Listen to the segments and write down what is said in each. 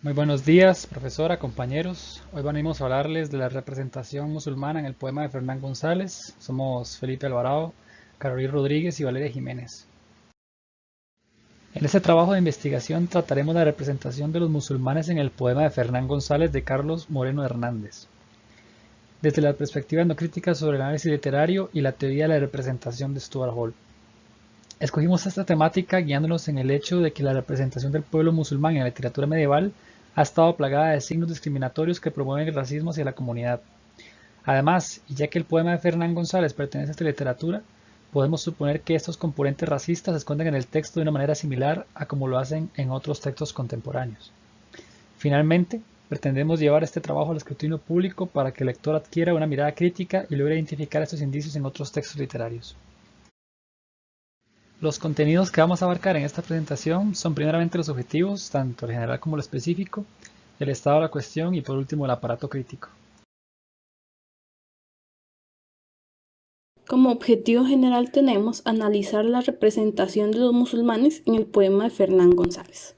Muy buenos días, profesora, compañeros. Hoy venimos a hablarles de la representación musulmana en el poema de Fernán González. Somos Felipe Alvarado, Carolina Rodríguez y Valeria Jiménez. En este trabajo de investigación trataremos la representación de los musulmanes en el poema de Fernán González de Carlos Moreno Hernández, desde la perspectiva no crítica sobre el análisis literario y la teoría de la representación de Stuart Hall. Escogimos esta temática guiándonos en el hecho de que la representación del pueblo musulmán en la literatura medieval ha estado plagada de signos discriminatorios que promueven el racismo hacia la comunidad. Además, y ya que el poema de Fernán González pertenece a esta literatura, podemos suponer que estos componentes racistas se esconden en el texto de una manera similar a como lo hacen en otros textos contemporáneos. Finalmente, pretendemos llevar este trabajo al escrutinio público para que el lector adquiera una mirada crítica y logre identificar estos indicios en otros textos literarios. Los contenidos que vamos a abarcar en esta presentación son primeramente los objetivos, tanto el general como el específico, el estado de la cuestión y por último el aparato crítico. Como objetivo general tenemos analizar la representación de los musulmanes en el poema de Fernán González.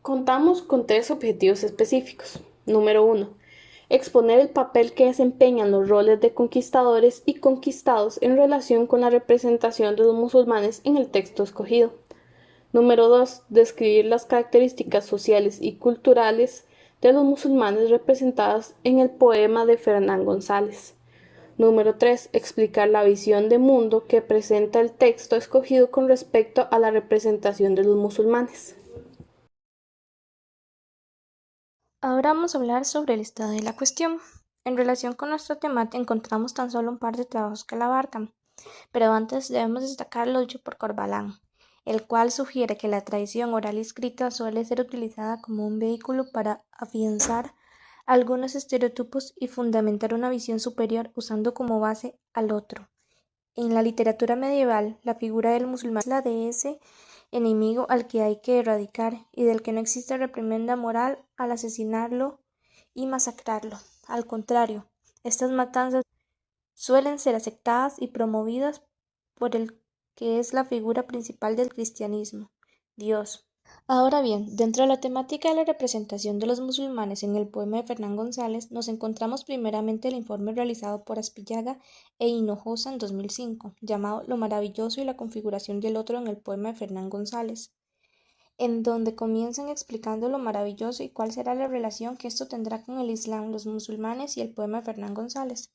Contamos con tres objetivos específicos. Número 1. Exponer el papel que desempeñan los roles de conquistadores y conquistados en relación con la representación de los musulmanes en el texto escogido. Número 2. Describir las características sociales y culturales de los musulmanes representadas en el poema de Fernán González. Número 3. Explicar la visión de mundo que presenta el texto escogido con respecto a la representación de los musulmanes. Ahora vamos a hablar sobre el estado de la cuestión. En relación con nuestra temática encontramos tan solo un par de trabajos que la abarcan, pero antes debemos destacar lo dicho por Corbalán, el cual sugiere que la tradición oral y escrita suele ser utilizada como un vehículo para afianzar algunos estereotipos y fundamentar una visión superior usando como base al otro. En la literatura medieval, la figura del musulmán es la de ese enemigo al que hay que erradicar y del que no existe reprimenda moral al asesinarlo y masacrarlo. Al contrario, estas matanzas suelen ser aceptadas y promovidas por el que es la figura principal del cristianismo, Dios. Ahora bien, dentro de la temática de la representación de los musulmanes en el poema de Fernán González, nos encontramos primeramente el informe realizado por Aspillaga e Hinojosa en 2005, llamado Lo maravilloso y la configuración del otro en el poema de Fernán González, en donde comienzan explicando lo maravilloso y cuál será la relación que esto tendrá con el Islam, los musulmanes y el poema de Fernán González.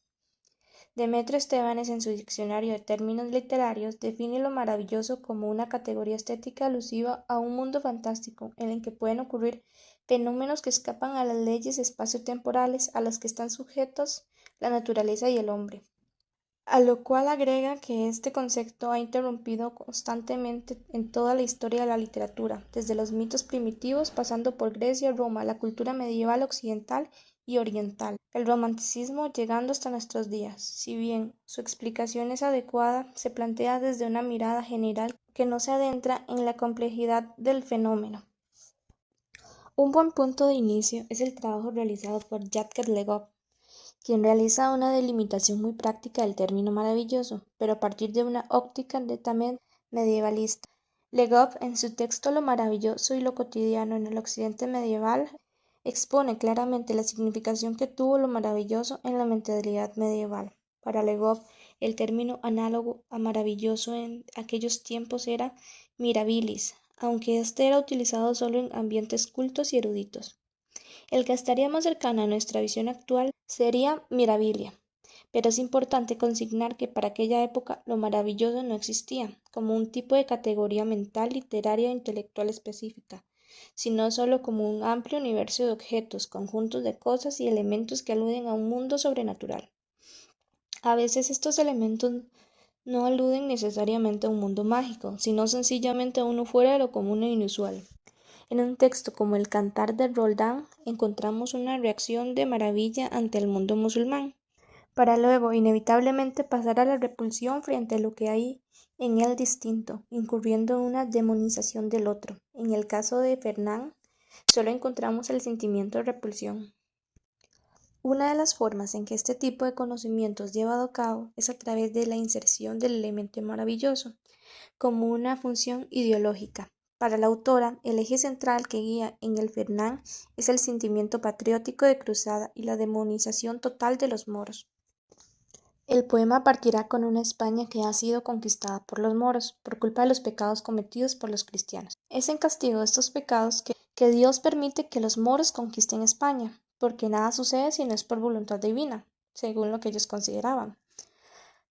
Demetrio Estebanes, en su diccionario de términos literarios, define lo maravilloso como una categoría estética alusiva a un mundo fantástico en el que pueden ocurrir fenómenos que escapan a las leyes espaciotemporales a las que están sujetos la naturaleza y el hombre. A lo cual agrega que este concepto ha interrumpido constantemente en toda la historia de la literatura, desde los mitos primitivos pasando por Grecia, Roma, la cultura medieval occidental y oriental, el romanticismo llegando hasta nuestros días. Si bien su explicación es adecuada, se plantea desde una mirada general que no se adentra en la complejidad del fenómeno. Un buen punto de inicio es el trabajo realizado por Jacques Le Goff, quien realiza una delimitación muy práctica del término maravilloso, pero a partir de una óptica netamente medievalista. Le Goff, en su texto Lo maravilloso y lo cotidiano en el occidente medieval, expone claramente la significación que tuvo lo maravilloso en la mentalidad medieval. Para Le Goff, el término análogo a maravilloso en aquellos tiempos era mirabilis, aunque este era utilizado solo en ambientes cultos y eruditos. El que estaría más cercano a nuestra visión actual sería mirabilia, pero es importante consignar que para aquella época lo maravilloso no existía como un tipo de categoría mental, literaria o intelectual específica, sino solo como un amplio universo de objetos, conjuntos de cosas y elementos que aluden a un mundo sobrenatural. A veces estos elementos no aluden necesariamente a un mundo mágico, sino sencillamente a uno fuera de lo común e inusual. En un texto como el Cantar de Roldán encontramos una reacción de maravilla ante el mundo musulmán, para luego inevitablemente pasar a la repulsión frente a lo que hay en él distinto, incurriendo en una demonización del otro. En el caso de Fernán, solo encontramos el sentimiento de repulsión. Una de las formas en que este tipo de conocimiento es llevado a cabo es a través de la inserción del elemento maravilloso como una función ideológica, Para la autora, el eje central que guía en el Fernán es el sentimiento patriótico de cruzada y la demonización total de los moros. El poema partirá con una España que ha sido conquistada por los moros, por culpa de los pecados cometidos por los cristianos. Es en castigo de estos pecados que Dios permite que los moros conquisten España, porque nada sucede si no es por voluntad divina, según lo que ellos consideraban.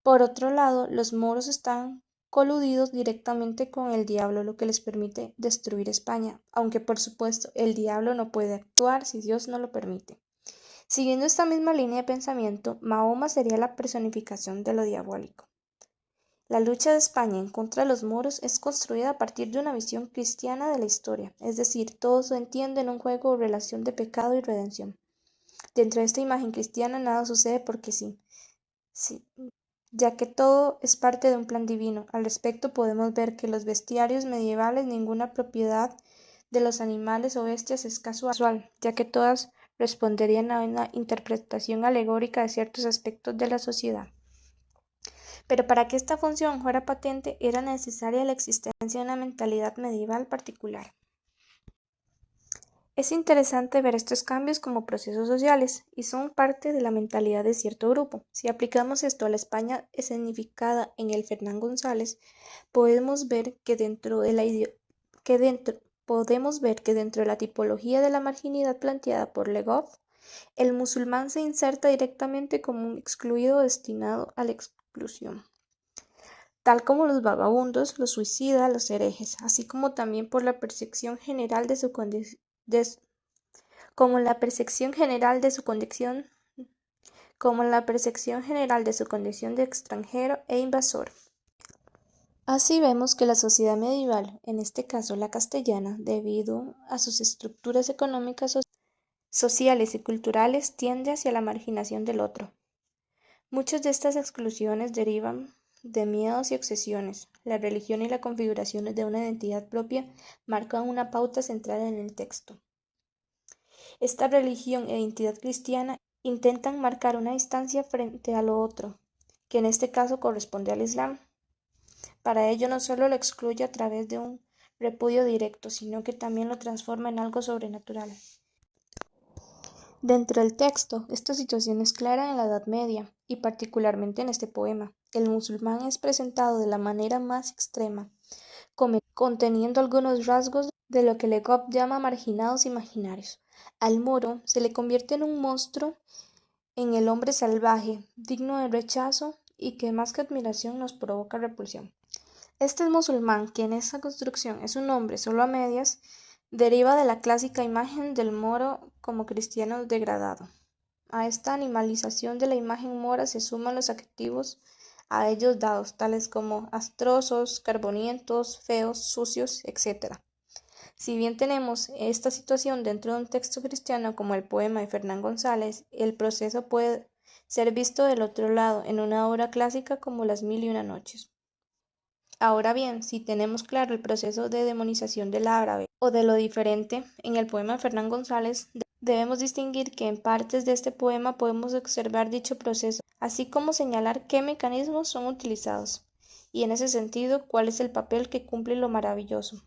Por otro lado, los moros están coludidos directamente con el diablo, lo que les permite destruir España, aunque por supuesto el diablo no puede actuar si Dios no lo permite. Siguiendo esta misma línea de pensamiento, Mahoma sería la personificación de lo diabólico. La lucha de España en contra de los moros es construida a partir de una visión cristiana de la historia, es decir, todo se entiende en un juego o relación de pecado y redención. Dentro de esta imagen cristiana nada sucede porque sí, ya que todo es parte de un plan divino. Al respecto podemos ver que en los bestiarios medievales ninguna propiedad de los animales o bestias es casual, ya que todas responderían a una interpretación alegórica de ciertos aspectos de la sociedad. Pero para que esta función fuera patente era necesaria la existencia de una mentalidad medieval particular. Es interesante ver estos cambios como procesos sociales y son parte de la mentalidad de cierto grupo. Si aplicamos esto a la España escenificada en el Fernán González, podemos ver que dentro de la tipología de la marginalidad planteada por Le Goff, el musulmán se inserta directamente como un excluido destinado a la exclusión, tal como los vagabundos, los suicidas, los herejes, así como también por la percepción general de su condición de extranjero e invasor. Así vemos que la sociedad medieval, en este caso la castellana, debido a sus estructuras económicas, sociales y culturales, tiende hacia la marginación del otro. Muchas de estas exclusiones derivan de miedos y obsesiones. La religión y la configuración de una identidad propia marcan una pauta central en el texto. Esta religión e identidad cristiana intentan marcar una distancia frente a lo otro, que en este caso corresponde al Islam. Para ello no solo lo excluye a través de un repudio directo, sino que también lo transforma en algo sobrenatural. Dentro del texto, esta situación es clara en la Edad Media, y particularmente en este poema. El musulmán es presentado de la manera más extrema, conteniendo algunos rasgos de lo que Le Goff llama marginados imaginarios. Al moro se le convierte en un monstruo, en el hombre salvaje, digno de rechazo y que más que admiración nos provoca repulsión. Este musulmán, que en esta construcción es un hombre solo a medias, deriva de la clásica imagen del moro como cristiano degradado. A esta animalización de la imagen mora se suman los adjetivos a ellos dados, tales como astrosos, carbonientos, feos, sucios, etc. Si bien tenemos esta situación dentro de un texto cristiano como el poema de Fernán González, el proceso puede ser visto del otro lado en una obra clásica como Las Mil y una Noches. Ahora bien, si tenemos claro el proceso de demonización del árabe o de lo diferente en el poema de Fernán González, debemos distinguir que en partes de este poema podemos observar dicho proceso, así como señalar qué mecanismos son utilizados, y en ese sentido, cuál es el papel que cumple lo maravilloso.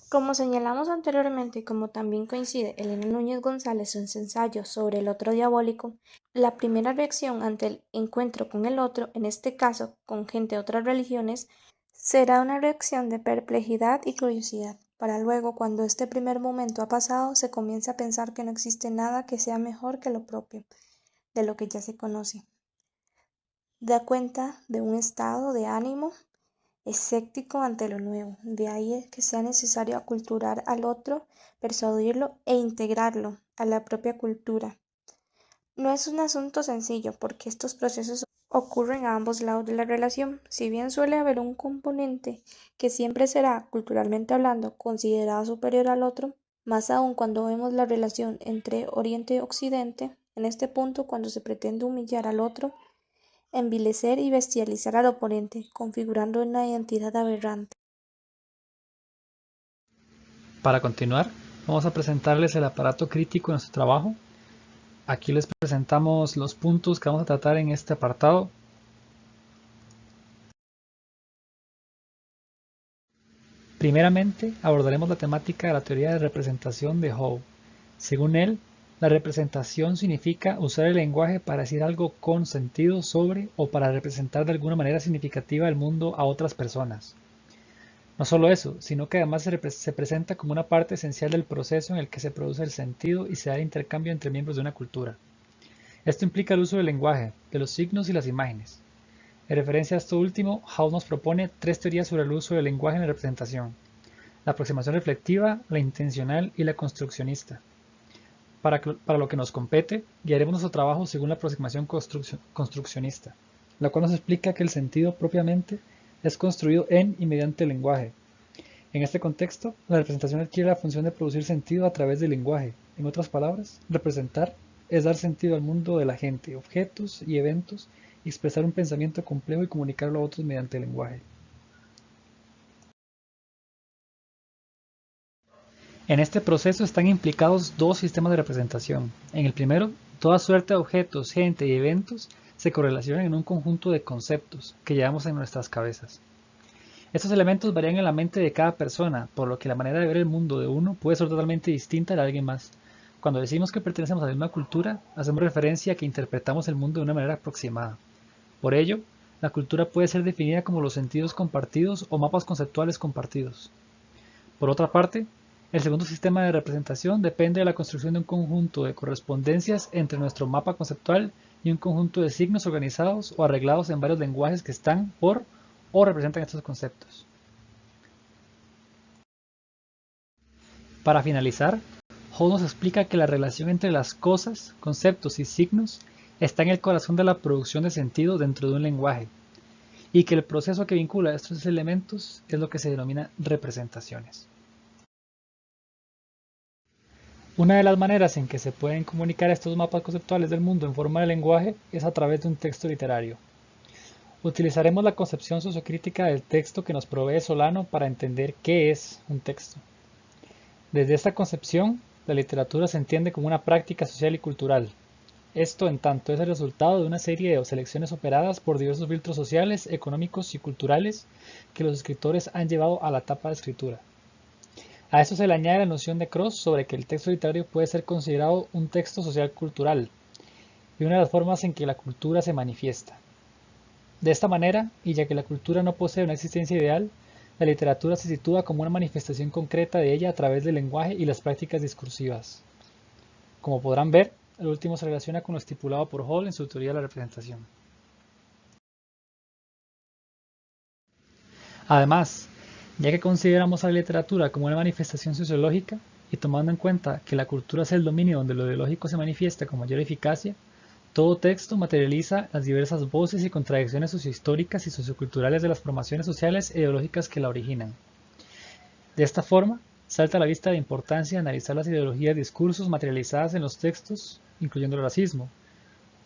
Como señalamos anteriormente y como también coincide Elena Núñez González en su ensayo sobre el otro diabólico, la primera reacción ante el encuentro con el otro, en este caso con gente de otras religiones, será una reacción de perplejidad y curiosidad, para luego, cuando este primer momento ha pasado, se comienza a pensar que no existe nada que sea mejor que lo propio, de lo que ya se conoce. Da cuenta de un estado de ánimo escéptico ante lo nuevo, de ahí que sea necesario aculturar al otro, persuadirlo e integrarlo a la propia cultura. No es un asunto sencillo porque estos procesos ocurren a ambos lados de la relación, si bien suele haber un componente que siempre será, culturalmente hablando, considerado superior al otro, más aún cuando vemos la relación entre Oriente y Occidente, en este punto cuando se pretende humillar al otro, envilecer y bestializar al oponente, configurando una identidad aberrante. Para continuar, vamos a presentarles el aparato crítico de nuestro trabajo. Aquí les presentamos los puntos que vamos a tratar en este apartado. Primeramente, abordaremos la temática de la teoría de representación de Howe. Según él, la representación significa usar el lenguaje para decir algo con sentido sobre o para representar de alguna manera significativa el mundo a otras personas. No solo eso, sino que además se presenta como una parte esencial del proceso en el que se produce el sentido y se da el intercambio entre miembros de una cultura. Esto implica el uso del lenguaje, de los signos y las imágenes. En referencia a esto último, Howe nos propone 3 teorías sobre el uso del lenguaje en la representación: la aproximación reflectiva, la intencional y la construccionista. Para lo que nos compete, guiaremos nuestro trabajo según la aproximación construccionista, la cual nos explica que el sentido propiamente es construido en y mediante el lenguaje. En este contexto, la representación adquiere la función de producir sentido a través del lenguaje. En otras palabras, representar es dar sentido al mundo de la gente, objetos y eventos, y expresar un pensamiento complejo y comunicarlo a otros mediante el lenguaje. En este proceso están implicados 2 sistemas de representación. En el primero, toda suerte de objetos, gente y eventos se correlacionan en un conjunto de conceptos que llevamos en nuestras cabezas. Estos elementos varían en la mente de cada persona, por lo que la manera de ver el mundo de uno puede ser totalmente distinta a la de alguien más. Cuando decimos que pertenecemos a la misma cultura, hacemos referencia a que interpretamos el mundo de una manera aproximada. Por ello, la cultura puede ser definida como los sentidos compartidos o mapas conceptuales compartidos. Por otra parte, el segundo sistema de representación depende de la construcción de un conjunto de correspondencias entre nuestro mapa conceptual y un conjunto de signos organizados o arreglados en varios lenguajes que están por o representan estos conceptos. Para finalizar, Howe nos explica que la relación entre las cosas, conceptos y signos está en el corazón de la producción de sentido dentro de un lenguaje, y que el proceso que vincula estos elementos es lo que se denomina representaciones. Una de las maneras en que se pueden comunicar estos mapas conceptuales del mundo en forma de lenguaje es a través de un texto literario. Utilizaremos la concepción sociocrítica del texto que nos provee Solano para entender qué es un texto. Desde esta concepción, la literatura se entiende como una práctica social y cultural. Esto, en tanto, es el resultado de una serie de selecciones operadas por diversos filtros sociales, económicos y culturales que los escritores han llevado a la etapa de escritura. A esto se le añade la noción de Cross sobre que el texto literario puede ser considerado un texto social-cultural y una de las formas en que la cultura se manifiesta. De esta manera, y ya que la cultura no posee una existencia ideal, la literatura se sitúa como una manifestación concreta de ella a través del lenguaje y las prácticas discursivas. Como podrán ver, el último se relaciona con lo estipulado por Hall en su teoría de la representación. Además, ya que consideramos a la literatura como una manifestación sociológica, y tomando en cuenta que la cultura es el dominio donde lo ideológico se manifiesta con mayor eficacia, todo texto materializa las diversas voces y contradicciones sociohistóricas y socioculturales de las formaciones sociales e ideológicas que la originan. De esta forma, salta a la vista la importancia de analizar las ideologías y discursos materializadas en los textos, incluyendo el racismo,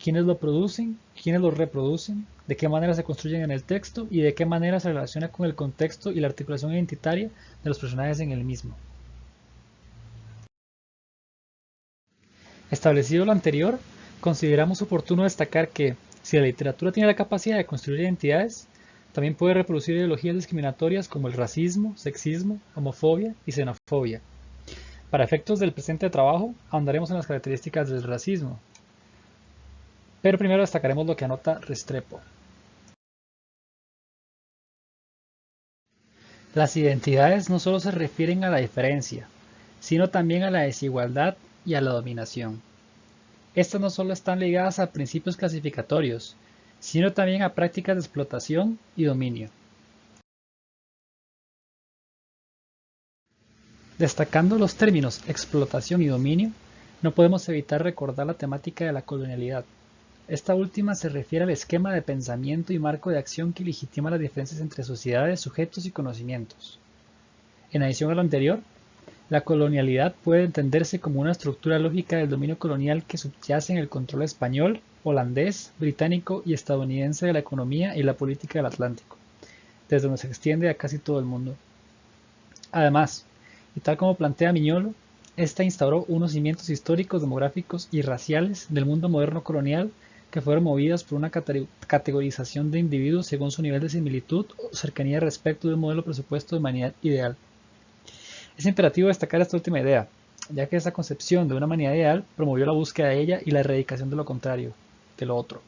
quiénes lo producen, quiénes lo reproducen, de qué manera se construyen en el texto y de qué manera se relaciona con el contexto y la articulación identitaria de los personajes en el mismo. Establecido lo anterior, consideramos oportuno destacar que, si la literatura tiene la capacidad de construir identidades, también puede reproducir ideologías discriminatorias como el racismo, sexismo, homofobia y xenofobia. Para efectos del presente trabajo, ahondaremos en las características del racismo, pero primero destacaremos lo que anota Restrepo. Las identidades no solo se refieren a la diferencia, sino también a la desigualdad y a la dominación. Estas no solo están ligadas a principios clasificatorios, sino también a prácticas de explotación y dominio. Destacando los términos explotación y dominio, no podemos evitar recordar la temática de la colonialidad. Esta última se refiere al esquema de pensamiento y marco de acción que legitima las diferencias entre sociedades, sujetos y conocimientos. En adición a lo anterior, la colonialidad puede entenderse como una estructura lógica del dominio colonial que subyace en el control español, holandés, británico y estadounidense de la economía y la política del Atlántico, desde donde se extiende a casi todo el mundo. Además, y tal como plantea Miñolo, esta instauró unos cimientos históricos, demográficos y raciales del mundo moderno colonial que fueron movidas por una categorización de individuos según su nivel de similitud o cercanía respecto de un modelo presupuesto de humanidad ideal. Es imperativo destacar esta última idea, ya que esa concepción de una humanidad ideal promovió la búsqueda de ella y la erradicación de lo contrario, de lo otro.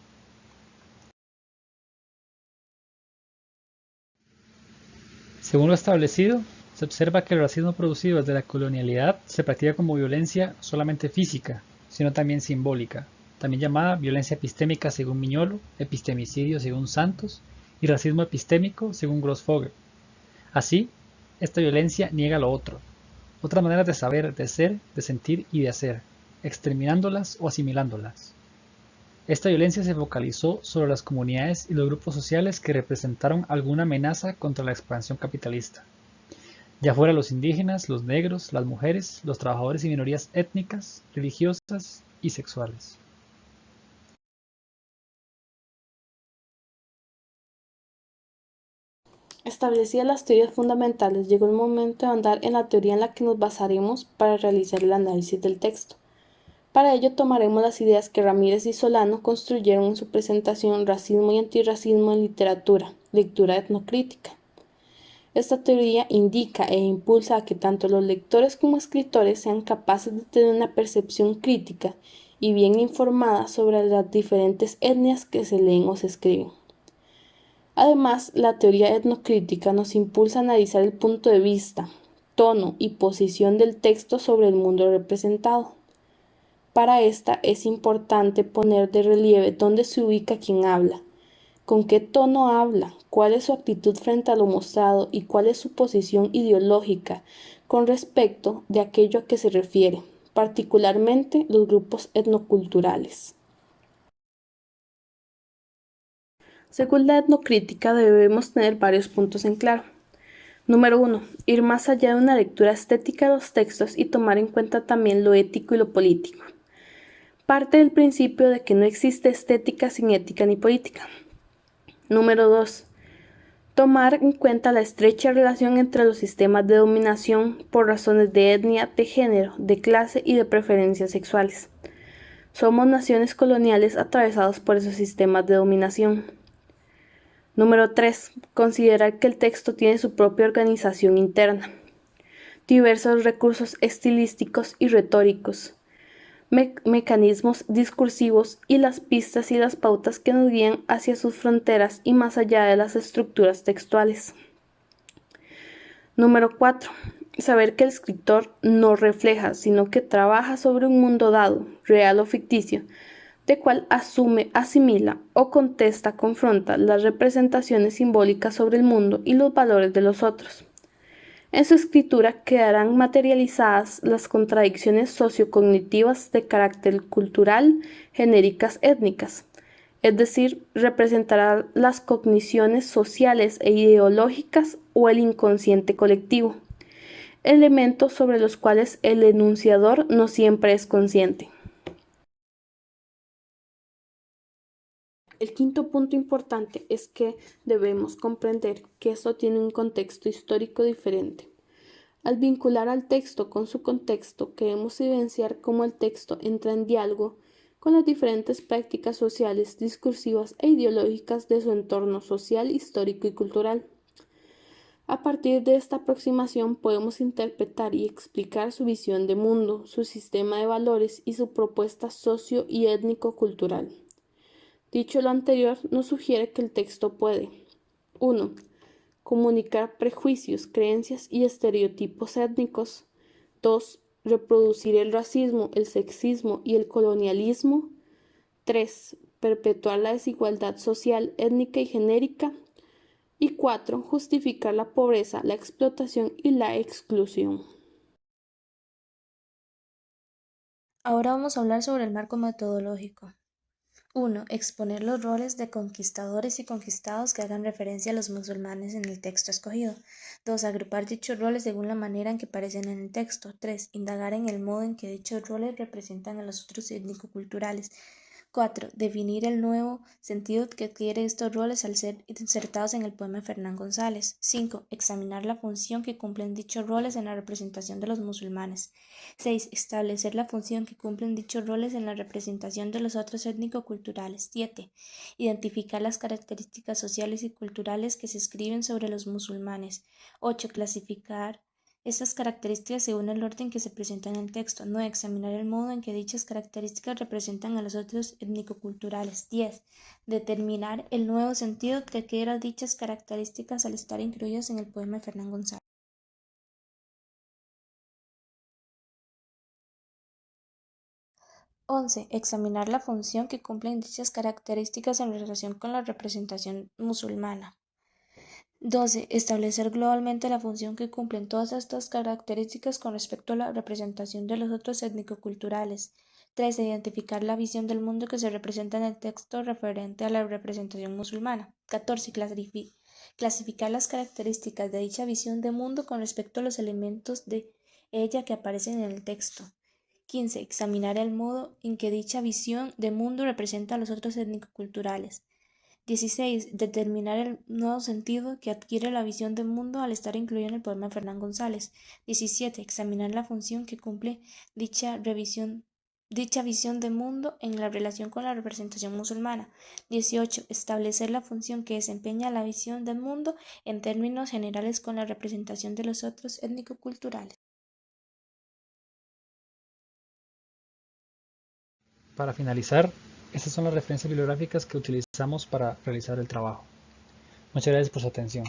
Según lo establecido, se observa que el racismo producido desde la colonialidad se practica como violencia solamente física, sino también simbólica, también llamada violencia epistémica según Miñolo, epistemicidio según Santos y racismo epistémico según Grossfogel. Así, esta violencia niega lo otro, otras maneras de saber, de ser, de sentir y de hacer, exterminándolas o asimilándolas. Esta violencia se focalizó sobre las comunidades y los grupos sociales que representaron alguna amenaza contra la expansión capitalista, ya fuera los indígenas, los negros, las mujeres, los trabajadores y minorías étnicas, religiosas y sexuales. Establecidas las teorías fundamentales, llegó el momento de andar en la teoría en la que nos basaremos para realizar el análisis del texto. Para ello tomaremos las ideas que Ramírez y Solano construyeron en su presentación Racismo y antirracismo en literatura, lectura etnocrítica. Esta teoría indica e impulsa a que tanto los lectores como escritores sean capaces de tener una percepción crítica y bien informada sobre las diferentes etnias que se leen o se escriben. Además, la teoría etnocrítica nos impulsa a analizar el punto de vista, tono y posición del texto sobre el mundo representado. Para esta es importante poner de relieve dónde se ubica quien habla, con qué tono habla, cuál es su actitud frente a lo mostrado y cuál es su posición ideológica con respecto de aquello a que se refiere, particularmente los grupos etnoculturales. Según la etnocrítica debemos tener varios puntos en claro. Número 1. Ir más allá de una lectura estética de los textos y tomar en cuenta también lo ético y lo político. Parte del principio de que no existe estética sin ética ni política. Número 2. Tomar en cuenta la estrecha relación entre los sistemas de dominación por razones de etnia, de género, de clase y de preferencias sexuales. Somos naciones coloniales atravesadas por esos sistemas de dominación. Número 3. Considerar que el texto tiene su propia organización interna, diversos recursos estilísticos y retóricos, mecanismos discursivos y las pistas y las pautas que nos guían hacia sus fronteras y más allá de las estructuras textuales. Número 4. Saber que el escritor no refleja, sino que trabaja sobre un mundo dado, real o ficticio, de cual asume, asimila o contesta, confronta las representaciones simbólicas sobre el mundo y los valores de los otros. En su escritura quedarán materializadas las contradicciones sociocognitivas de carácter cultural, genéricas étnicas, es decir, representará las cogniciones sociales e ideológicas o el inconsciente colectivo, elementos sobre los cuales el enunciador no siempre es consciente. El quinto punto importante es que debemos comprender que esto tiene un contexto histórico diferente. Al vincular al texto con su contexto, queremos evidenciar cómo el texto entra en diálogo con las diferentes prácticas sociales, discursivas e ideológicas de su entorno social, histórico y cultural. A partir de esta aproximación podemos interpretar y explicar su visión de mundo, su sistema de valores y su propuesta socio y étnico-cultural. Dicho lo anterior, nos sugiere que el texto puede 1. Comunicar prejuicios, creencias y estereotipos étnicos. 2. Reproducir el racismo, el sexismo y el colonialismo. 3. Perpetuar la desigualdad social, étnica y genérica. Y 4. Justificar la pobreza, la explotación y la exclusión. Ahora vamos a hablar sobre el marco metodológico. 1. Exponer los roles de conquistadores y conquistados que hagan referencia a los musulmanes en el texto escogido. 2. Agrupar dichos roles según la manera en que aparecen en el texto. 3. Indagar en el modo en que dichos roles representan a los otros étnico-culturales. 4. Definir el nuevo sentido que adquieren estos roles al ser insertados en el poema de Fernán González. 5. Examinar la función que cumplen dichos roles en la representación de los musulmanes. 6. Establecer la función que cumplen dichos roles en la representación de los otros étnico-culturales. 7. Identificar las características sociales y culturales que se escriben sobre los musulmanes. 8. Clasificar Estas características según el orden que se presenta en el texto. 9. Examinar el modo en que dichas características representan a los otros étnico-culturales. 10. Determinar el nuevo sentido que adquieren dichas características al estar incluidas en el poema de Fernán González. 11. Examinar la función que cumplen dichas características en relación con la representación musulmana. 12. Establecer globalmente la función que cumplen todas estas características con respecto a la representación de los otros étnico-culturales. 13. Identificar la visión del mundo que se representa en el texto referente a la representación musulmana. 14. Clasificar las características de dicha visión de mundo con respecto a los elementos de ella que aparecen en el texto. 15. Examinar el modo en que dicha visión de mundo representa a los otros étnico-culturales. 16. Determinar el nuevo sentido que adquiere la visión del mundo al estar incluida en el poema de Fernán González. 17. Examinar la función que cumple dicha visión de mundo en la relación con la representación musulmana. 18. Establecer la función que desempeña la visión del mundo en términos generales con la representación de los otros étnico-culturales. Para finalizar, estas son las referencias bibliográficas que utilizamos para realizar el trabajo. Muchas gracias por su atención.